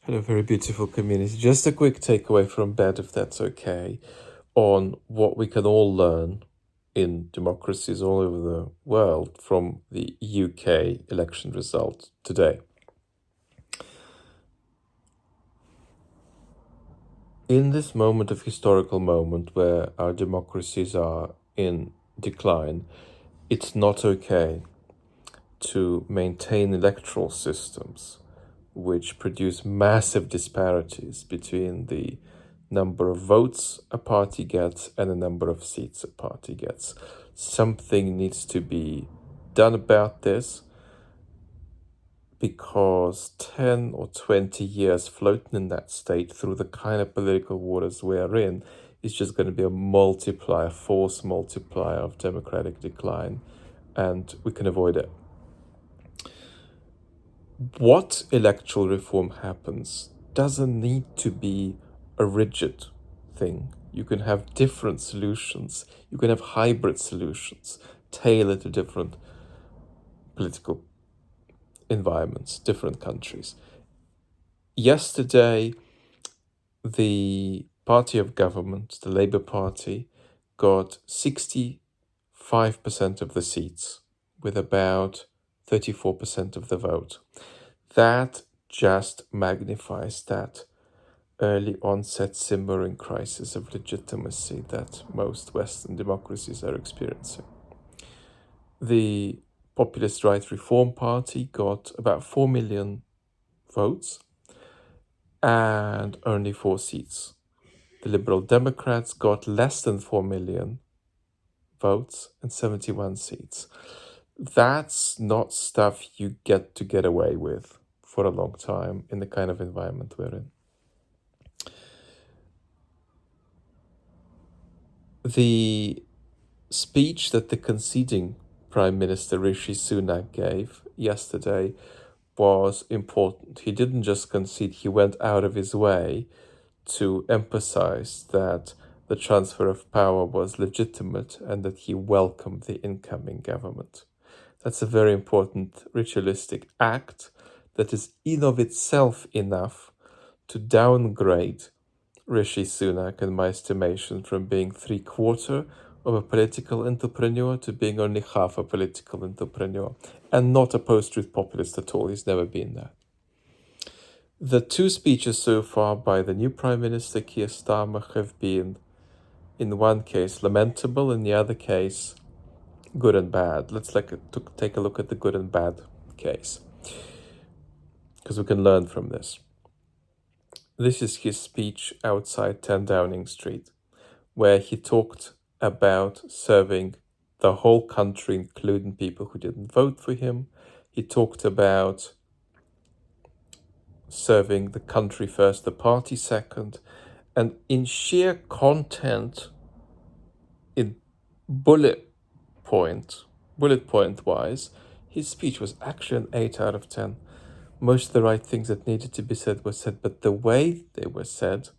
Hello, very beautiful community. Just a quick takeaway from bed, if that's okay, on what we can all learn in democracies all over the world from the UK election result today. In this moment of historical moment where our democracies are in decline, it's not okay to maintain electoral systems which produce massive disparities between the number of votes a party gets and the number of seats a party gets. Something needs to be done about this, because 10 or 20 years floating in that state through the kind of political waters we're in is just going to be a multiplier, force multiplier of democratic decline, and we can avoid it. What electoral reform happens doesn't need to be a rigid thing. You can have different solutions. You can have hybrid solutions tailored to different political environments, different countries. Yesterday, the party of government, the Labour Party, got 65% of the seats with about 34% of the vote. That just magnifies that early onset simmering crisis of legitimacy that most Western democracies are experiencing. The populist right Reform Party got about 4 million votes and only 4 seats. The Liberal Democrats got less than 4 million votes and 71 seats. That's not stuff you get away with for a long time in the kind of environment we're in. The speech that the conceding Prime Minister Rishi Sunak gave yesterday was important. He didn't just concede, he went out of his way to emphasize that the transfer of power was legitimate and that he welcomed the incoming government. That's a very important ritualistic act that is in of itself enough to downgrade Rishi Sunak, in my estimation, from being 3/4 of a political entrepreneur to being only half a political entrepreneur, and not a post-truth populist at all. He's never been that. The 2 speeches so far by the new Prime Minister Keir Starmer have been, in one case, lamentable, in the other case, good and bad. Let's take a look at the good and bad case, because we can learn from this. This is his speech outside 10 Downing Street, where he talked about serving the whole country, including people who didn't vote for him. He talked about serving the country first, the party second, and in sheer content, in bullet point wise, his speech was actually an 8 out of 10. Most of the right things that needed to be said were said, but the way they were said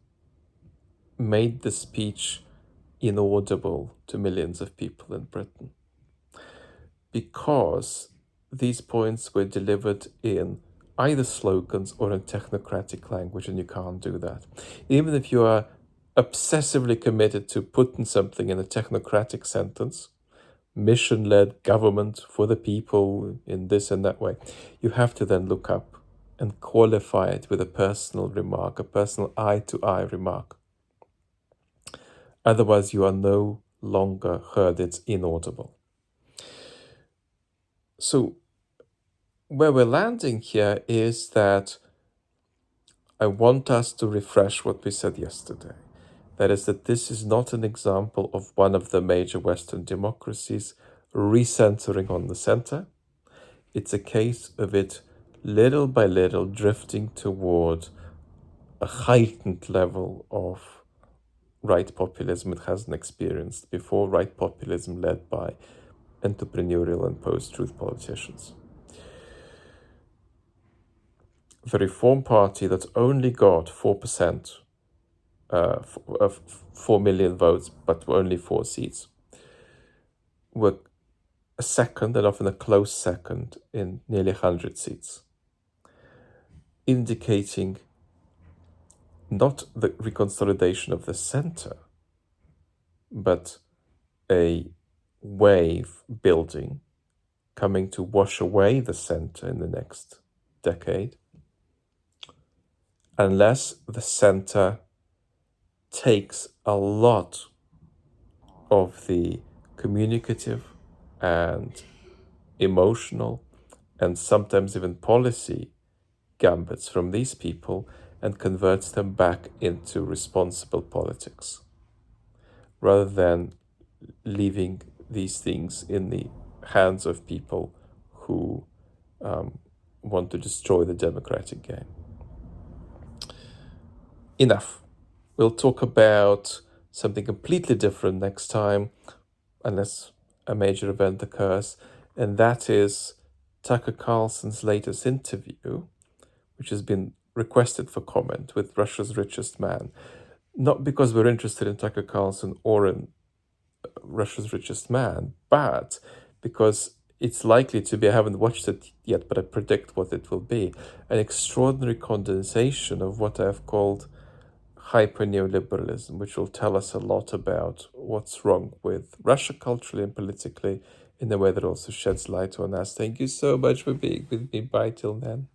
made the speech inaudible to millions of people in Britain, because these points were delivered in either slogans or in technocratic language, and you can't do that. Even if you are obsessively committed to putting something in a technocratic sentence, mission-led government for the people in this and that way, you have to then look up and qualify it with a personal remark, a personal eye-to-eye remark. Otherwise, you are no longer heard. It's inaudible. So where we're landing here is that I want us to refresh what we said yesterday. That is, that this is not an example of one of the major Western democracies recentering on the center. It's a case of it little by little drifting toward a heightened level of right populism it hasn't experienced before, right populism led by entrepreneurial and post-truth politicians. The Reform Party that only got 4%, 4 million votes, but only 4 seats, were a second, and often a close second, in nearly 100 seats, indicating not the reconsolidation of the center, but a wave building coming to wash away the center in the next decade, unless the center takes a lot of the communicative and emotional and sometimes even policy gambits from these people and converts them back into responsible politics, rather than leaving these things in the hands of people who want to destroy the democratic game. Enough. We'll talk about something completely different next time, unless a major event occurs, and that is Tucker Carlson's latest interview, which has been requested for comment, with Russia's richest man. Not because we're interested in Tucker Carlson or in Russia's richest man, but because it's likely to be, I haven't watched it yet, but I predict what it will be, an extraordinary condensation of what I've called hyper neoliberalism, which will tell us a lot about what's wrong with Russia culturally and politically in a way that also sheds light on us. Thank you so much for being with me. Bye till then.